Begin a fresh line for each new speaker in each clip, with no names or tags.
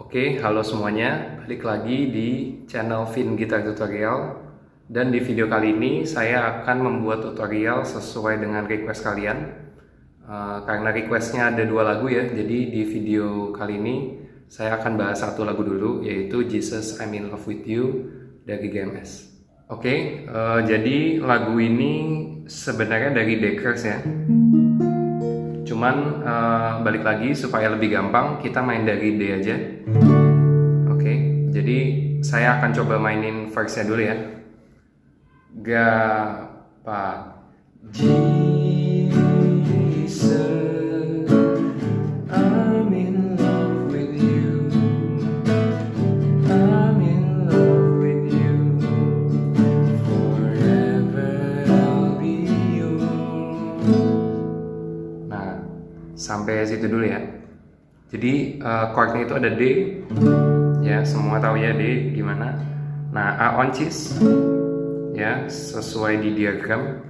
Oke, halo semuanya. Balik lagi di channel Vin Gitar Tutorial. Dan di video kali ini saya akan membuat tutorial sesuai dengan request kalian. Karena requestnya ada dua lagu ya, jadi di video kali ini saya akan bahas satu lagu dulu, yaitu Jesus I'm in Love with You dari GMS. Oke, jadi lagu ini sebenarnya dari Deckers ya. Cuman balik lagi supaya lebih gampang kita main dari D aja. Oke, jadi saya akan coba mainin verse-nya dulu ya. Ga, pa, Jesus, I'm in love with you. I'm in love with you. Forever I'll be yours. Nah, sampai situ dulu ya. Jadi chordnya itu ada D, ya semua tahu ya D gimana. Nah, A on cis, ya sesuai di diagram.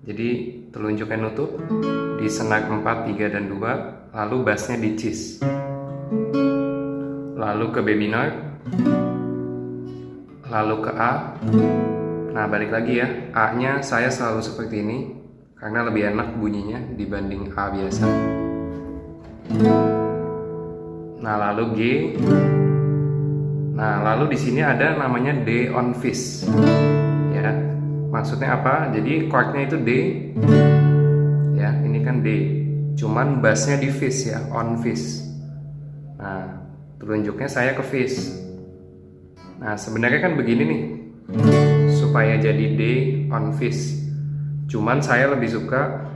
Jadi telunjuknya nutup di senar 4, 3, dan 2, lalu bassnya di cis. Lalu ke B minor, lalu ke A. Nah, balik lagi ya, A-nya saya selalu seperti ini karena lebih enak bunyinya dibanding A biasa. Nah, lalu G. Nah, lalu di sini ada namanya D on fifth. Ya, maksudnya apa? Jadi chordnya itu D. Ya, ini kan D. Cuman bassnya di fifth ya, on fifth. Nah, telunjuknya saya ke fifth. Nah, sebenarnya kan begini nih, supaya jadi D on fifth. Cuman saya lebih suka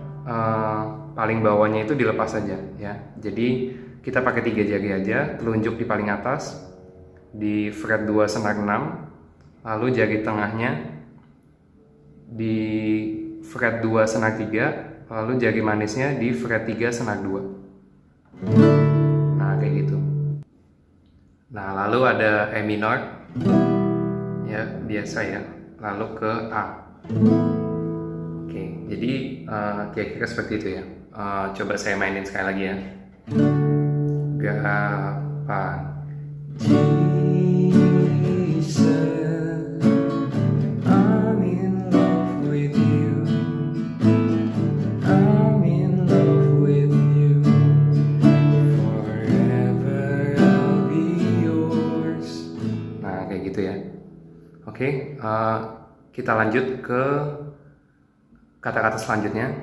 paling bawahnya itu dilepas aja ya. Jadi kita pakai 3 jari aja, telunjuk di paling atas di fret 2 senar 6, lalu jari tengahnya di fret 2 senar 3, lalu jari manisnya di fret 3 senar 2. Nah, kayak gitu. Nah, lalu ada E minor ya, biasa ya, lalu ke A. Oke, jadi kira-kira seperti itu ya. Coba saya mainin sekali lagi ya. Ga, pa, Jesus, I'm in love with you. I'm in love with you. Forever I'll be yours. Nah, kayak gitu ya. Oke, kita lanjut ke kata-kata selanjutnya.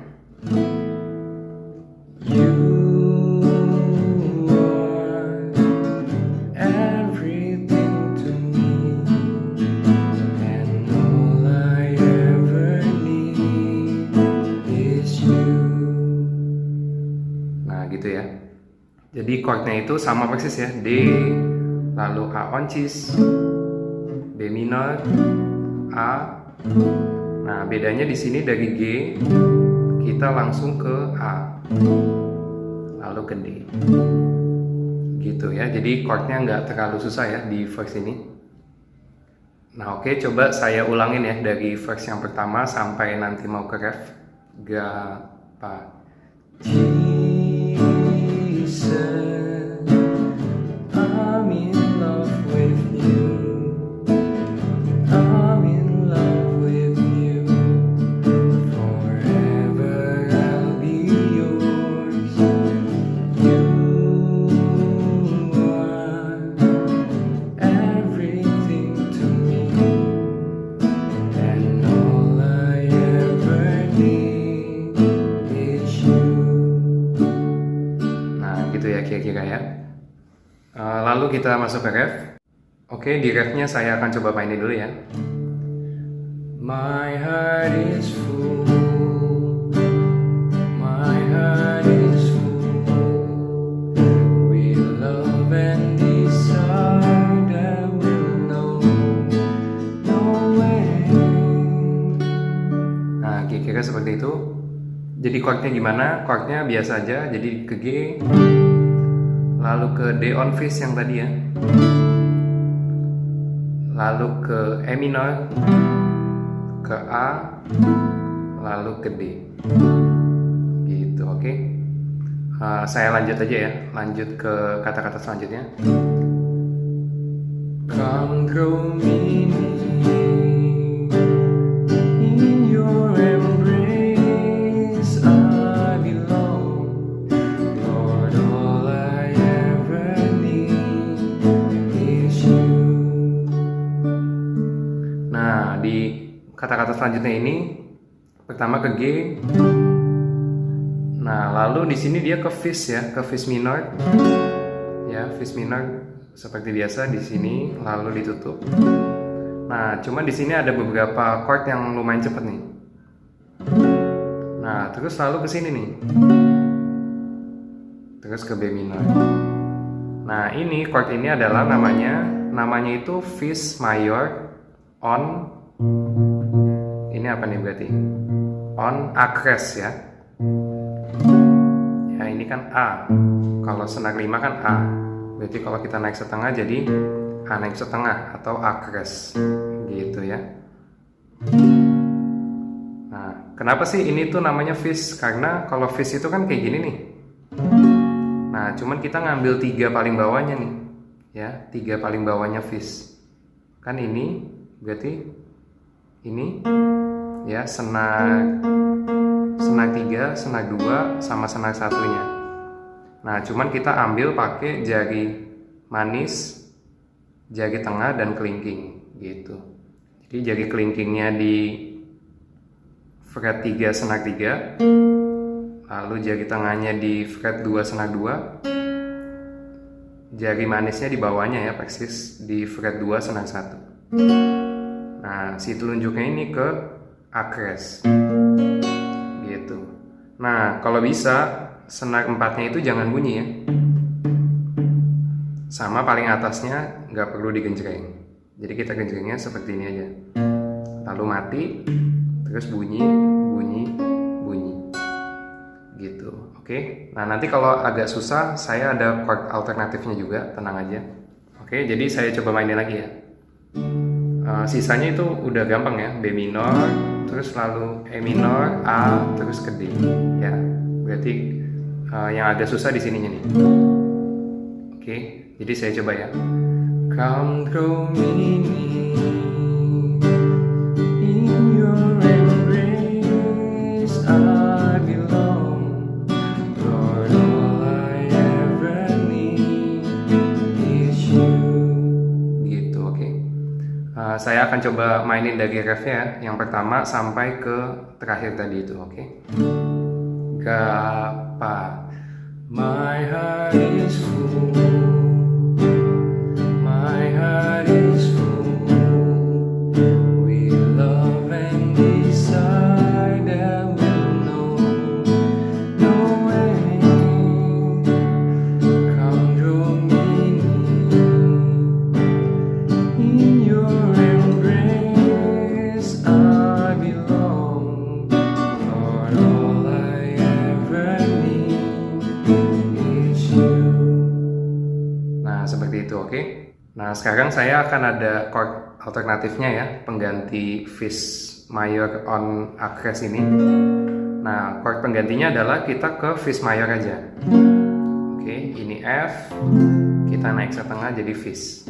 You are everything to me, and all I ever need is you. Nah, gitu ya. Jadi chordnya itu sama persis ya, D, lalu A on cis, B minor, A. Nah, bedanya di sini dari G kita langsung ke A, lalu ke D, gitu ya. Jadi chordnya nggak terlalu susah ya di verse ini. Nah, oke, coba saya ulangin ya dari verse yang pertama sampai nanti mau ke ref. Ga, pa, Jesus, I'm in love with you. I'm in love with you. Forever I'll be yours. You are everything to me, and all I ever need is you. Nah, gitu ya kira-kira ya. Lalu kita masuk ke ref. Oke, di refnya saya akan coba mainin dulu ya. My heart is full. My heart is full. With love and desire that will know no end. Nah, kira-kira seperti itu. Jadi chordnya gimana? Chordnya biasa aja. Jadi ke G, lalu ke D on fifth yang tadi ya, lalu ke E minor, ke A, lalu ke D, gitu. Oke, saya lanjut aja ya, lanjut ke kata-kata selanjutnya. Come through me in your embrace I belong. Lord, all I ever need is you. Nah, di kata-kata selanjutnya ini pertama ke G. Nah, lalu di sini dia ke Fis ya, ke Fis minor. Ya, Fis minor seperti biasa di sini lalu ditutup. Nah, cuman di sini ada beberapa chord yang lumayan cepet nih. Nah, terus lalu ke sini nih. Terus ke B minor. Nah, ini chord ini adalah namanya itu Fis mayor on, ini apa nih berarti? On A crash ya. Ya, ini kan A. Kalau senar 5 kan A. Berarti kalau kita naik setengah jadi A naik setengah atau A crash gitu ya. Nah, kenapa sih ini tuh namanya Fis? Karena kalau Fis itu kan kayak gini nih. Nah, cuman kita ngambil 3 paling bawahnya nih. Ya, 3 paling bawahnya Fis. Kan ini berarti ini ya senar 3, senar 2 sama senar 1-nya. Nah, cuman kita ambil pakai jari manis, jari tengah, dan kelingking gitu. Jadi jari kelingkingnya di fret 3 senar 3, lalu jari tengahnya di fret 2 senar 2, jari manisnya di bawahnya ya persis di fret 2 senar 1. Nah, si telunjuknya ini ke A crash gitu. Nah, kalau bisa senar 4-nya itu jangan bunyi ya. Sama paling atasnya nggak perlu digenjreng. Jadi kita genjrengnya seperti ini aja. Lalu mati, terus bunyi, bunyi, bunyi. Gitu, oke. Nah, nanti kalau agak susah, saya ada chord alternatifnya juga, tenang aja. Oke, jadi saya coba mainin lagi ya. Sisanya itu udah gampang ya. B minor, terus lalu E minor, A, terus ke D. Ya, berarti yang agak susah di sininya nih. Oke, jadi saya coba ya. Come through me in your embrace I belong. Lord, all I ever need is you. Gitu, oke. Saya akan coba mainin dari refnya ya. Yang pertama sampai ke terakhir tadi itu, oke. Gapa. My heart is full. My heart is full. We love and desire that will know no end. Come through me in your embrace I belong. Lord, all I ever need is you. Nah, seperti itu, oke? Nah, sekarang saya akan ada chord alternatifnya ya, pengganti Fis mayor on A crash ini. Nah, chord penggantinya adalah kita ke Fis mayor aja. Oke, ini F, kita naik setengah jadi Fis.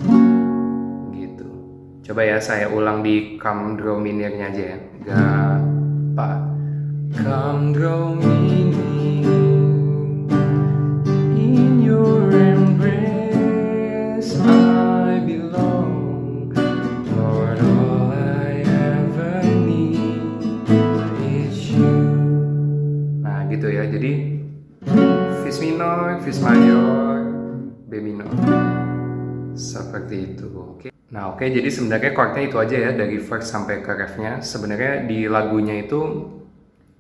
Gitu. Coba ya, saya ulang di Come Draw Me Near-nya aja ya. Gapa. Come draw me in your embrace I belong. Lord, all I ever need is you. Nah, gitu ya. Jadi Fis minor, Fis mayor, B minor. Seperti itu, oke. Nah, oke, jadi sebenarnya chordnya itu aja ya dari verse sampai ke refnya. Sebenarnya di lagunya itu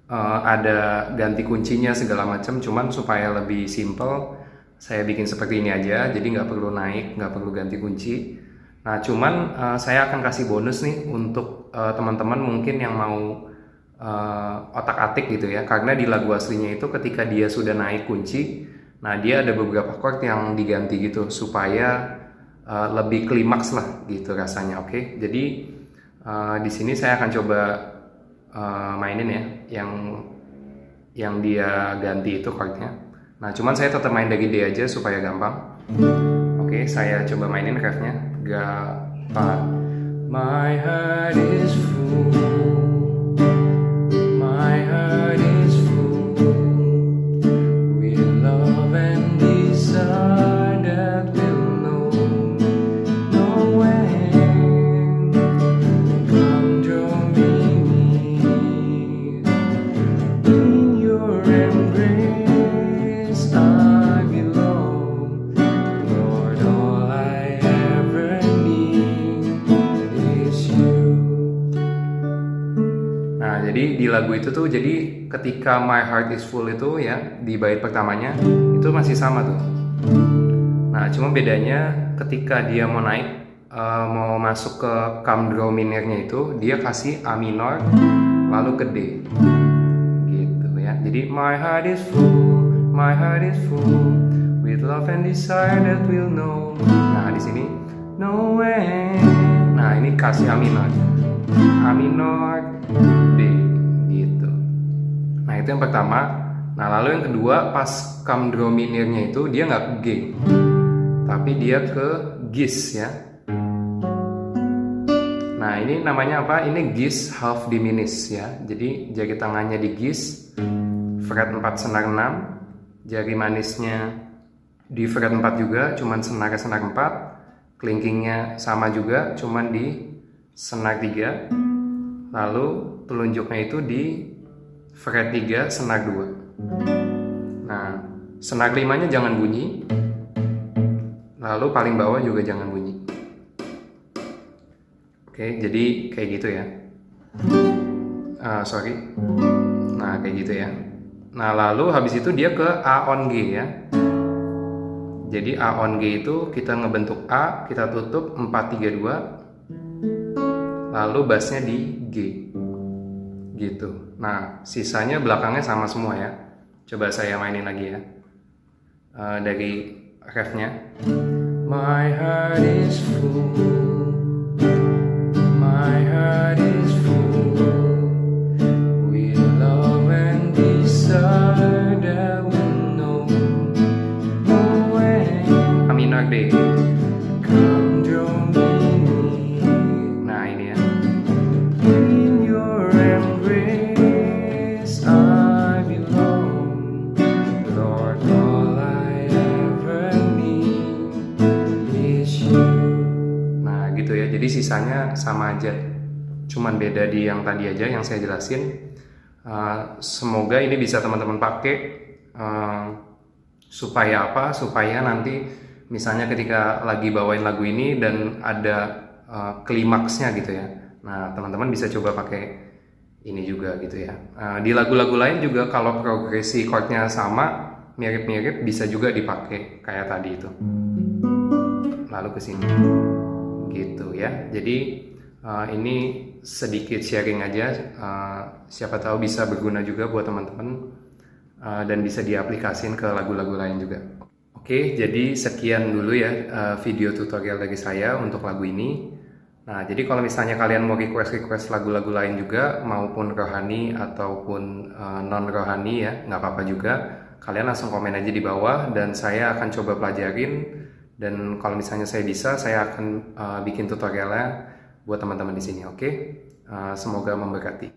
ada ganti kuncinya segala macam, cuman supaya lebih simple saya bikin seperti ini aja, jadi nggak perlu naik, nggak perlu ganti kunci. Nah, cuman saya akan kasih bonus nih untuk teman-teman mungkin yang mau otak-atik gitu ya, karena di lagu aslinya itu ketika dia sudah naik kunci, nah dia ada beberapa chord yang diganti gitu supaya lebih klimaks lah gitu rasanya, oke? Jadi di sini saya akan coba mainin ya yang dia ganti itu chordnya. Nah, cuman saya tetap main dari D aja supaya gampang. Oke, saya coba mainin refnya. Ga, pa. My heart is full. My heart is full with love and desire that will know no end. Come draw me near in your embrace. I belong, Lord. All I ever need is you. Nah, jadi di lagu itu tuh, jadi ketika My Heart is Full itu ya, di bait pertamanya itu masih sama tuh. Nah, cuma bedanya ketika dia mau naik, mau masuk ke Come Draw Me Near-nya itu, dia kasih A minor lalu ke D. Gitu ya. Jadi my heart is full with love and desire that will know. Nah, di sini no end. Nah, ini kasih A minor. A minor, D, gitu. Nah, itu yang pertama. Nah, lalu yang kedua, pas Come Draw Me Near-nya itu dia nggak ke G, tapi dia ke Gis ya. Nah, ini namanya apa? Ini Gis half diminished ya. Jadi jari tangannya di Gis, fret 4 senar 6, jari manisnya di fret 4 juga, cuman senar 4, kelingkingnya sama juga, cuman di senar 3, lalu telunjuknya itu di fret 3 senar 2. Nah, senar 5-nya jangan bunyi, lalu paling bawah juga jangan bunyi. Oke, jadi kayak gitu ya. Nah, kayak gitu ya. Nah, lalu habis itu dia ke A on G ya. Jadi A on G itu kita ngebentuk A, kita tutup 4-3-2, lalu bassnya di G gitu. Nah, sisanya belakangnya sama semua ya. Coba saya mainin lagi ya, dari refnya. My heart is full, my heart is full with love and desire that will know no end. A minor D. Come draw me near. Nah, ini ya. In your embrace I belong, Lord. All I ever need is you. Nah, gitu ya. Jadi sisanya sama aja, cuman beda di yang tadi aja yang saya jelasin. Semoga ini bisa teman-teman pakai, supaya apa? Supaya nanti misalnya ketika lagi bawain lagu ini dan ada klimaksnya gitu ya. Nah, teman-teman bisa coba pakai ini juga gitu ya. Di lagu-lagu lain juga kalau progresi chordnya sama, mirip-mirip, bisa juga dipakai kayak tadi itu. Lalu ke sini, gitu ya. Jadi ini sedikit sharing aja. Siapa tahu bisa berguna juga buat teman-teman, dan bisa diaplikasikan ke lagu-lagu lain juga. Oke, jadi sekian dulu ya video tutorial dari saya untuk lagu ini. Nah, jadi kalau misalnya kalian mau request lagu-lagu lain juga, maupun rohani ataupun non-rohani ya, nggak apa-apa juga. Kalian langsung komen aja di bawah, dan saya akan coba pelajarin. Dan kalau misalnya saya bisa, saya akan bikin tutorialnya buat teman-teman di sini, oke? Semoga memberkati.